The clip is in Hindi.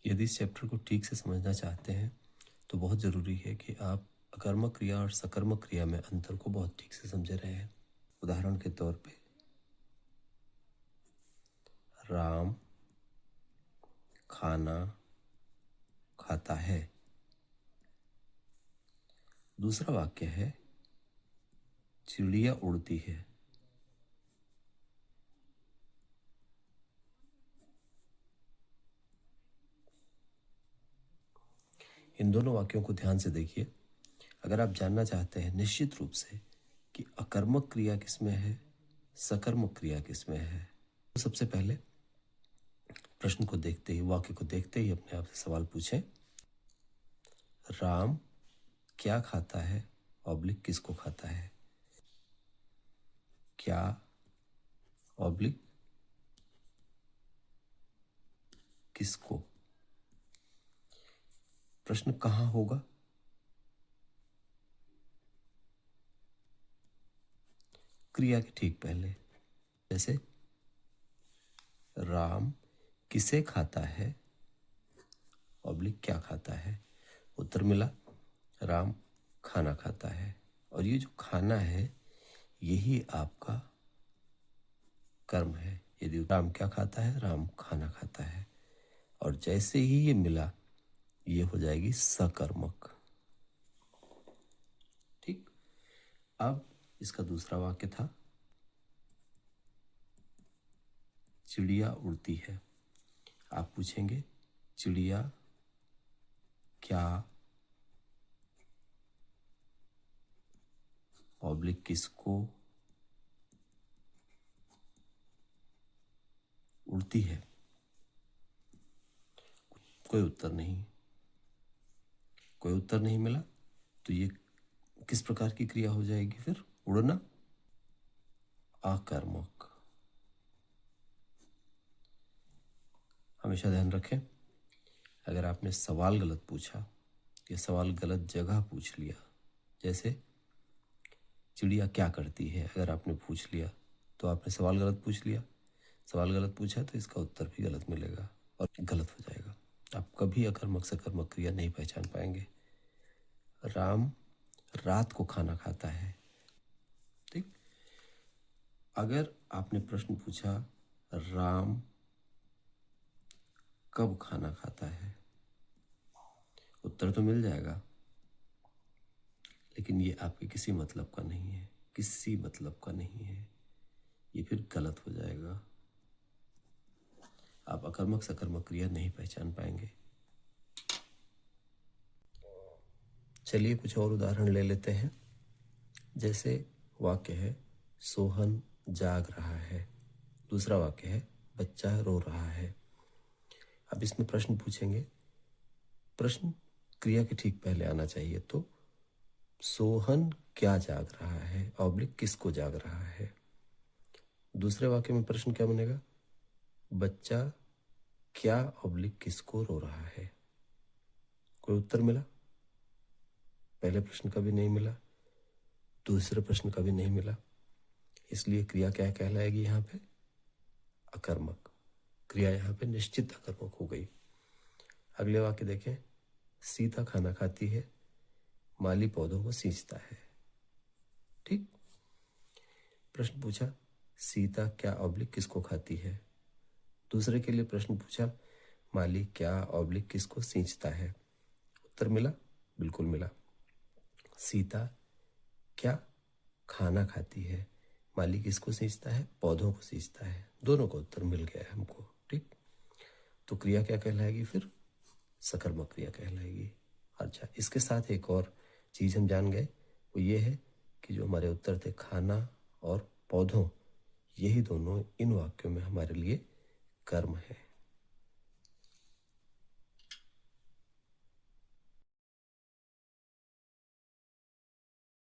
यदि इस चैप्टर को ठीक से समझना चाहते हैं तो बहुत ज़रूरी है कि आप अकर्मक क्रिया और सकर्मक क्रिया में अंतर को बहुत ठीक से समझे रहे हैं। उदाहरण के तौर पे राम खाना खाता है। दूसरा वाक्य है चिड़िया उड़ती है। इन दोनों वाक्यों को ध्यान से देखिए। अगर आप जानना चाहते हैं निश्चित रूप से कि अकर्मक क्रिया किसमें है, सकर्मक क्रिया किसमें है, तो सबसे पहले प्रश्न को देखते ही, वाक्य को देखते ही अपने आप से सवाल पूछें, राम क्या खाता है ऑब्लिक किसको खाता है। क्या ऑब्लिक किसको। प्रश्न कहाँ होगा? क्रिया के ठीक पहले। जैसे राम किसे खाता है ऑब्लिक क्या खाता है। उत्तर मिला राम खाना खाता है। और ये जो खाना है यही आपका कर्म है। यदि राम क्या खाता है, राम खाना खाता है। और जैसे ही ये मिला ये हो जाएगी सकर्मक। ठीक। अब इसका दूसरा वाक्य था चिड़िया उड़ती है। आप पूछेंगे चिड़िया क्या ऑब्लिक किसको उड़ती है। कोई उत्तर नहीं, कोई उत्तर नहीं मिला तो ये किस प्रकार की क्रिया हो जाएगी फिर? उड़ना, आकर्मक। हमेशा ध्यान रखें, अगर आपने सवाल गलत पूछा या सवाल गलत जगह पूछ लिया, जैसे चिड़िया क्या करती है अगर आपने पूछ लिया तो आपने सवाल गलत पूछ लिया। सवाल गलत पूछा तो इसका उत्तर भी गलत मिलेगा और गलत हो जाएगा। आप कभी अकर्मक सकर्मक क्रिया नहीं पहचान पाएंगे। राम रात को खाना खाता है। ठीक। अगर आपने प्रश्न पूछा राम कब खाना खाता है, उत्तर तो मिल जाएगा लेकिन ये आपके किसी मतलब का नहीं है, किसी मतलब का नहीं है, ये फिर गलत हो जाएगा। आप अकर्मक सकर्मक क्रिया नहीं पहचान पाएंगे। चलिए कुछ और उदाहरण ले लेते हैं। जैसे वाक्य है सोहन जाग रहा है। दूसरा वाक्य है बच्चा रो रहा है। अब इसमें प्रश्न पूछेंगे, प्रश्न क्रिया के ठीक पहले आना चाहिए। तो सोहन क्या जाग रहा है ऑब्लिक किसको जाग रहा है। दूसरे वाक्य में प्रश्न क्या बनेगा, बच्चा क्या ऑब्लिक किसको रो रहा है। कोई उत्तर मिला? पहले प्रश्न का भी नहीं मिला, दूसरे प्रश्न का भी नहीं मिला, इसलिए क्रिया क्या कहलाएगी यहाँ पे? अकर्मक। क्रिया यहाँ पे निश्चित अकर्मक हो गई। अगले वाक्य देखें, सीता खाना खाती है, माली पौधों को सींचता है। ठीक। प्रश्न पूछा सीता क्या ऑब्लिक किसको खाती है। दूसरे के लिए प्रश्न पूछा माली क्या ऑब्लिक किसको सींचता है। उत्तर मिला? बिल्कुल मिला। सीता क्या खाना खाती है, माली किसको सींचता है, पौधों को सींचता है। दोनों का उत्तर मिल गया है हमको। ठीक। तो क्रिया क्या कहलाएगी फिर? सकर्मक क्रिया कहलाएगी। अच्छा, इसके साथ एक और चीज हम जान गए, वो ये है कि जो हमारे उत्तर थे खाना और पौधों, यही दोनों इन वाक्यों में हमारे लिए कर्म है।